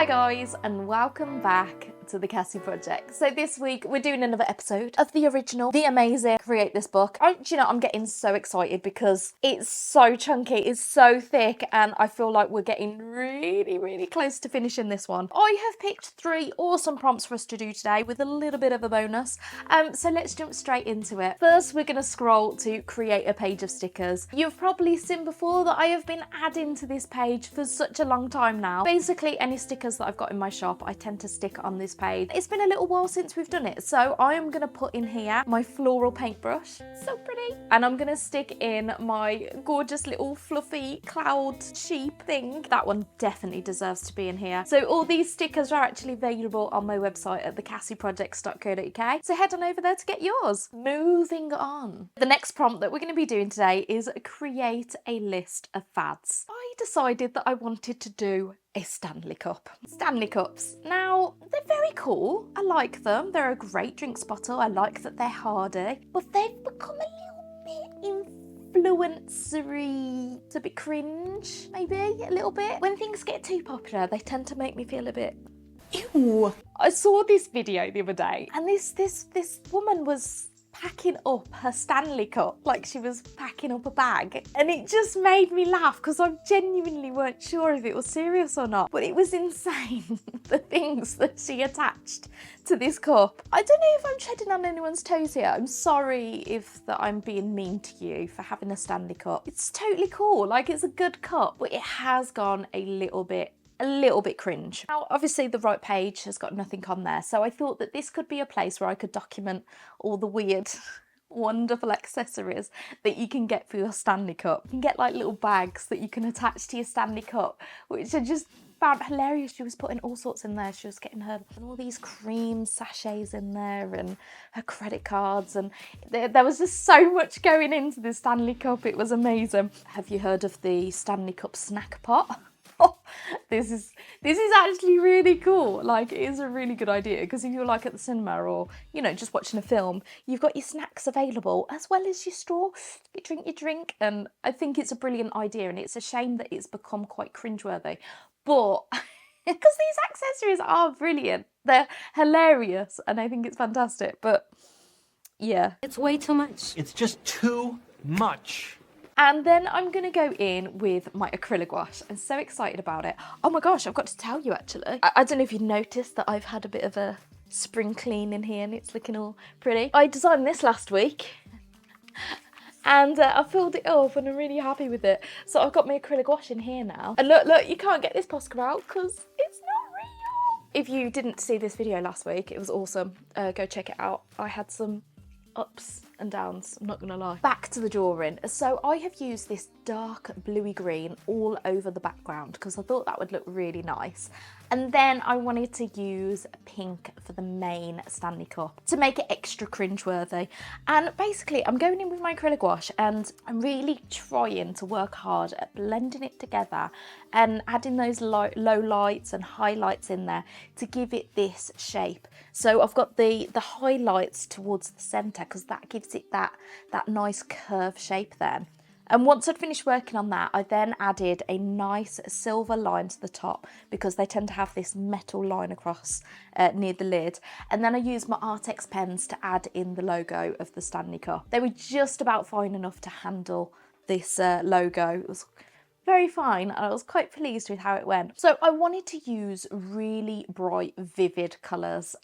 Hi guys, and welcome back to the Cassie Project. So this week we're doing another episode of the original, the amazing Create This book. Do you know, I'm getting so excited because it's so chunky, it's so thick, and I feel like we're getting really close to finishing this one. I have picked 3 awesome prompts for us to do today with a little bit of a bonus. So let's jump straight into it. First, we're going to scroll to create a page of stickers. You've probably seen before that I have been adding to this page for such a long time now. Basically, any stickers that I've got in my shop, I tend to stick on this page. It's been a little while since we've done it, so I am going to put in here my floral paintbrush. So pretty. And I'm going to stick in my gorgeous little fluffy cloud sheep thing. That one definitely deserves to be in here. So all these stickers are actually available on my website at thecassieprojects.co.uk. So head on over there to get yours. Moving on. The next prompt that we're going to be doing today is create a list of fads. I decided that I wanted to do a Stanley cup. Stanley cups. Now, they're very cool. I like them. They're a great drinks bottle. I like that they're hardy, but they've become a little bit influencery. It's a bit cringe, maybe, a little bit. When things get too popular, they tend to make me feel a bit, ew. I saw this video the other day, and this woman was packing up her Stanley cup like she was packing up a bag, and it just made me laugh because I genuinely weren't sure if it was serious or not, but it was insane the things that she attached to this cup. I don't know if I'm treading on anyone's toes here. I'm sorry if that I'm being mean to you for having a Stanley cup. It's totally cool, like it's a good cup, but it has gone a little bit cringe. Now, obviously the right page has got nothing on there, so I thought that this could be a place where I could document all the weird, wonderful accessories that you can get for your Stanley cup. You can get like little bags that you can attach to your Stanley cup, which I just found hilarious. She was putting all sorts in there. She was getting her and all these cream sachets in there and her credit cards, and there was just so much going into this Stanley cup. It was amazing. Have you heard of the Stanley cup snack pot? This is actually really cool. Like, it is a really good idea because if you're like at the cinema or, you know, just watching a film, you've got your snacks available as well as your straw. You drink your drink, and I think it's a brilliant idea, and it's a shame that it's become quite cringeworthy. But because these accessories are brilliant, they're hilarious, and I think it's fantastic. But yeah, it's way too much. It's just too much. And then I'm going to go in with my acrylic gouache. I'm so excited about it. Oh my gosh, I've got to tell you actually. I don't know if you noticed that I've had a bit of a spring clean in here and it's looking all pretty. I designed this last week and I filled it up and I'm really happy with it. So I've got my acrylic gouache in here now. And look, you can't get this Posca out because it's not real. If you didn't see this video last week, it was awesome. Go check it out. I had some ups and downs, I'm not gonna lie. Back to the drawing. So I have used this dark bluey green all over the background because I thought that would look really nice. And then I wanted to use pink for the main Stanley cup to make it extra cringeworthy. And basically I'm going in with my acrylic gouache and I'm really trying to work hard at blending it together and adding those low lights and highlights in there to give it this shape. So I've got the highlights towards the centre because that gives it that nice curve shape then. And once I'd finished working on that, I then added a nice silver line to the top because they tend to have this metal line across near the lid. And then I used my Artex pens to add in the logo of the Stanley cup. They were just about fine enough to handle this logo. It was very fine and I was quite pleased with how it went. So I wanted to use really bright, vivid colours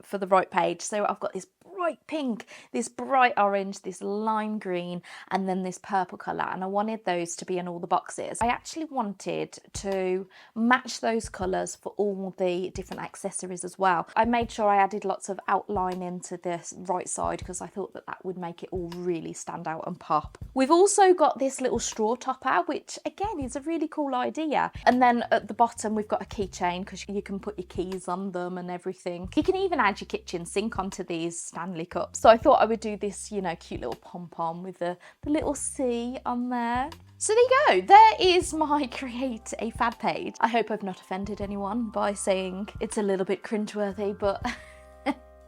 for the right page. So I've got this bright pink, this bright orange, this lime green, and then this purple colour, and I wanted those to be in all the boxes. I actually wanted to match those colours for all the different accessories as well. I made sure I added lots of outline into this right side because I thought that would make it all really stand out and pop. We've also got this little straw topper, which again is a really cool idea. And then at the bottom we've got a keychain because you can put your keys on them and everything. You can even add your kitchen sink onto these Stanley cups. So I thought I would do this, you know, cute little pom-pom with the little C on there. So there you go, there is my create a fad page. I hope I've not offended anyone by saying it's a little bit cringeworthy, but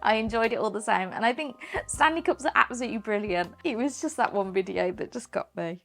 I enjoyed it all the same. And I think Stanley cups are absolutely brilliant. It was just that one video that just got me.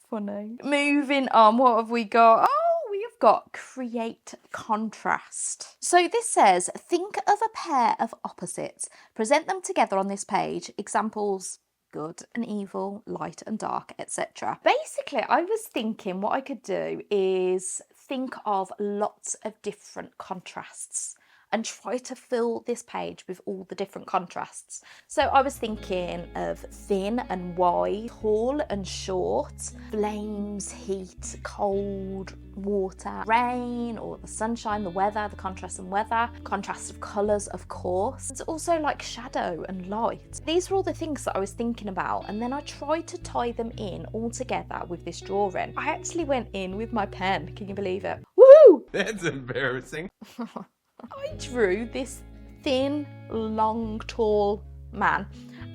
Funny. Moving on, what have we got? Oh, we have got create contrast. So this says, think of a pair of opposites, present them together on this page. Examples: good and evil, light and dark, etc. Basically, I was thinking what I could do is think of lots of different contrasts and try to fill this page with all the different contrasts. So I was thinking of thin and wide, tall and short, flames, heat, cold, water, rain or the sunshine, the weather, the contrast in weather, contrast of colours, of course. It's also like shadow and light. These were all the things that I was thinking about, and then I tried to tie them in all together with this drawing. I actually went in with my pen, can you believe it? Woohoo! That's embarrassing. I drew this thin, long, tall man,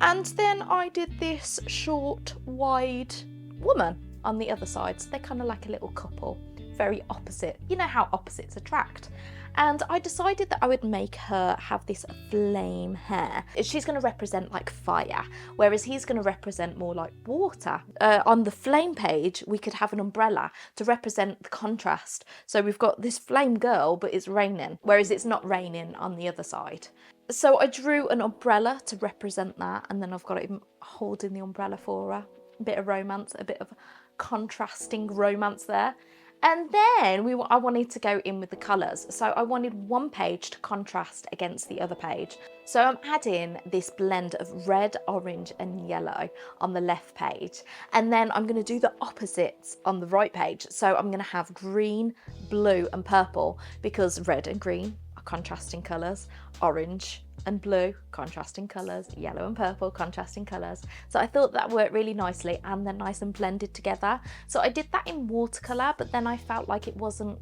and then I did this short, wide woman on the other side. So they're kind of like a little couple, very opposite. You know how opposites attract. And I decided that I would make her have this flame hair. She's going to represent like fire, whereas he's going to represent more like water. On the flame page, we could have an umbrella to represent the contrast. So we've got this flame girl, but it's raining, whereas it's not raining on the other side. So I drew an umbrella to represent that, and then I've got him holding the umbrella for her. A bit of romance, a bit of contrasting romance there. And then I wanted to go in with the colours. So I wanted one page to contrast against the other page. So I'm adding this blend of red, orange and yellow on the left page. And then I'm going to do the opposites on the right page. So I'm going to have green, blue and purple, because red and green are contrasting colours. Orange and blue, contrasting colours, yellow and purple, contrasting colours. So I thought that worked really nicely, and they're nice and blended together. So I did that in watercolour, but then I felt like it wasn't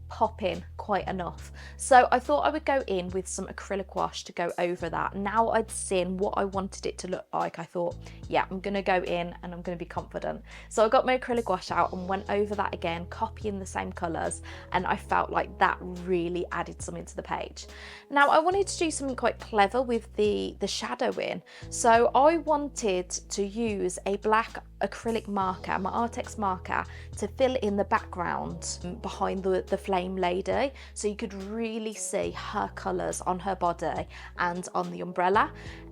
popping quite enough. So I thought I would go in with some acrylic gouache to go over that. Now I'd seen what I wanted it to look like, I thought, yeah, I'm going to go in and I'm going to be confident. So I got my acrylic gouache out and went over that again, copying the same colours, and I felt like that really added something to the page. Now I wanted to do something quite clever with the shadowing. So I wanted to use a black acrylic marker, my Artex marker, to fill in the background behind the flame lady, so you could really see her colours on her body and on the umbrella.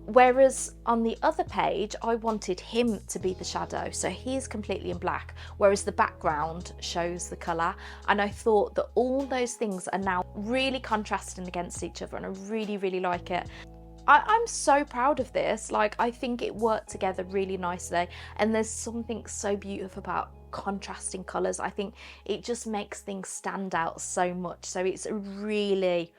Whereas on the other page, I wanted him to be the shadow, so he's completely in black, whereas the background shows the colour. And I thought that all those things are now really contrasting against each other, and I really, really like it. I'm so proud of this. Like, I think it worked together really nicely, and there's something so beautiful about contrasting colours. I think it just makes things stand out so much. So it's a really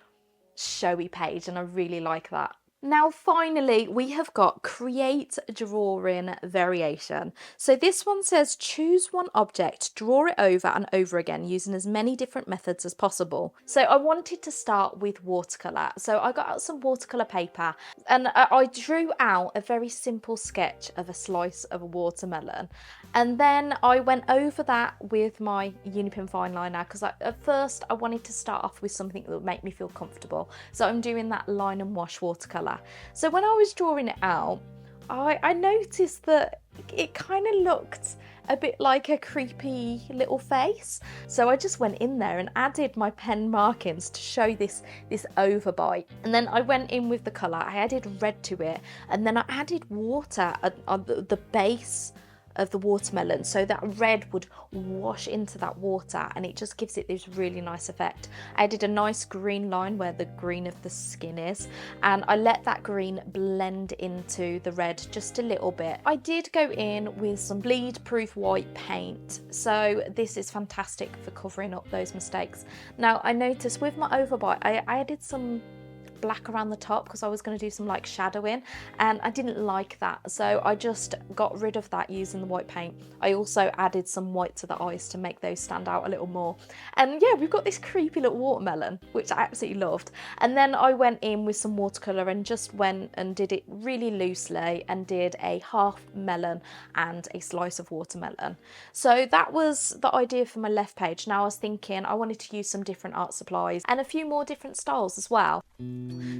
showy page, and I really like that. Now finally we have got create drawing variation. So this one says choose one object, draw it over and over again using as many different methods as possible. So I wanted to start with watercolour. So I got out some watercolour paper and I drew out a very simple sketch of a slice of a watermelon. And then I went over that with my Unipin fine liner, because at first I wanted to start off with something that would make me feel comfortable. So I'm doing that line and wash watercolour. So when I was drawing it out, I noticed that it kind of looked a bit like a creepy little face. So I just went in there and added my pen markings to show this overbite. And then I went in with the colour, I added red to it, and then I added water on the base of the watermelon, so that red would wash into that water, and it just gives it this really nice effect. I did a nice green line where the green of the skin is, and I let that green blend into the red just a little bit. I did go in with some bleed proof white paint, so this is fantastic for covering up those mistakes. Now I noticed with my overbite I added some black around the top because I was going to do some like shadowing, and I didn't like that, so I just got rid of that using the white paint. I also added some white to the eyes to make those stand out a little more. And yeah, we've got this creepy little watermelon, which I absolutely loved. And then I went in with some watercolour and just went and did it really loosely and did a half melon and a slice of watermelon. So that was the idea for my left page. Now I was thinking I wanted to use some different art supplies and a few more different styles as well.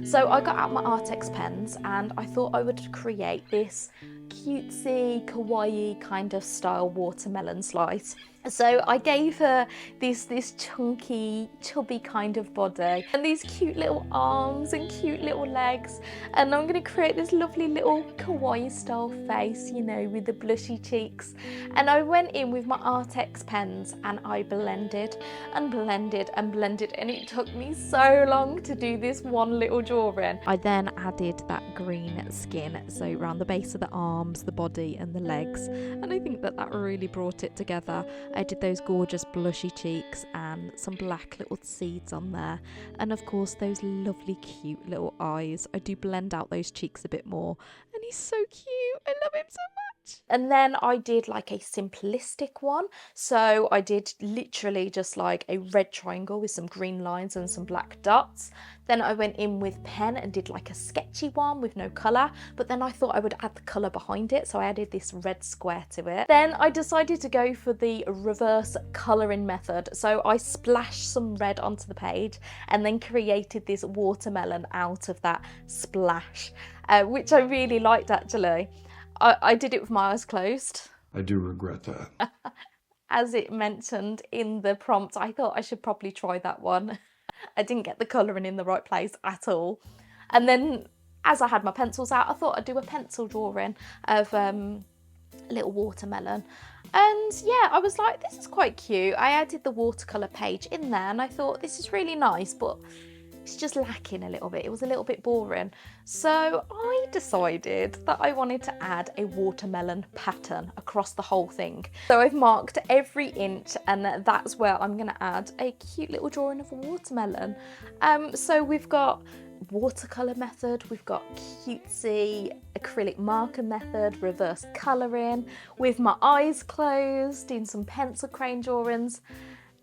So I got out my Artex pens and I thought I would create this cutesy, kawaii kind of style watermelon slice. So I gave her this chunky, chubby kind of body and these cute little arms and cute little legs. And I'm going to create this lovely little kawaii style face, you know, with the blushy cheeks. And I went in with my Artex pens and I blended and blended and blended. And it took me so long to do this one little drawing. I then added that green skin, so around the base of the arms, the body and the legs. And I think that really brought it together. I did those gorgeous blushy cheeks and some black little seeds on there, and of course those lovely cute little eyes. I do blend out those cheeks a bit more, and he's so cute. I love him so much. And then I did like a simplistic one, so I did literally just like a red triangle with some green lines and some black dots. Then I went in with pen and did like a sketchy one with no colour, but then I thought I would add the colour behind it, so I added this red square to it. Then I decided to go for the reverse colouring method, so I splashed some red onto the page and then created this watermelon out of that splash, which I really liked actually. I did it with my eyes closed. I do regret that. As it mentioned in the prompt, I thought I should probably try that one. I didn't get the colouring in the right place at all. And then as I had my pencils out, I thought I'd do a pencil drawing of a little watermelon. And yeah, I was like, this is quite cute. I added the watercolour page in there and I thought this is really nice, but it's just lacking a little bit. It was a little bit boring. So I decided that I wanted to add a watermelon pattern across the whole thing. So I've marked every inch and that's where I'm going to add a cute little drawing of a watermelon. So we've got watercolour method, we've got cutesy acrylic marker method, reverse colouring, with my eyes closed, doing some pencil crayon drawings.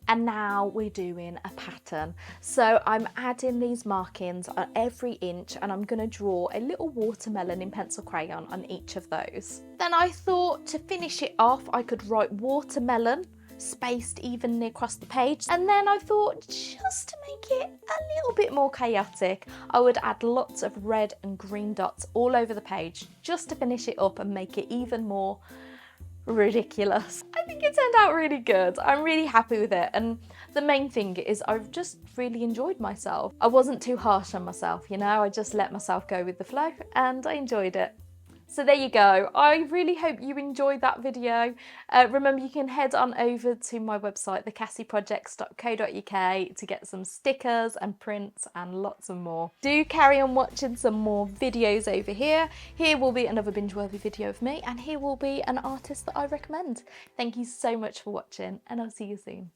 And now we're doing a pattern. So I'm adding these markings on every inch and I'm going to draw a little watermelon in pencil crayon on each of those. Then I thought to finish it off, I could write watermelon spaced evenly across the page. And then I thought, just to make it a little bit more chaotic, I would add lots of red and green dots all over the page just to finish it up and make it even more ridiculous. I think it turned out really good. I'm really happy with it, and the main thing is I've just really enjoyed myself. I wasn't too harsh on myself, you know, I just let myself go with the flow and I enjoyed it. So there you go. I really hope you enjoyed that video. Remember, you can head on over to my website, thecassieprojects.co.uk, to get some stickers and prints and lots of more. Do carry on watching some more videos over here. Here will be another binge-worthy video of me, and here will be an artist that I recommend. Thank you so much for watching, and I'll see you soon.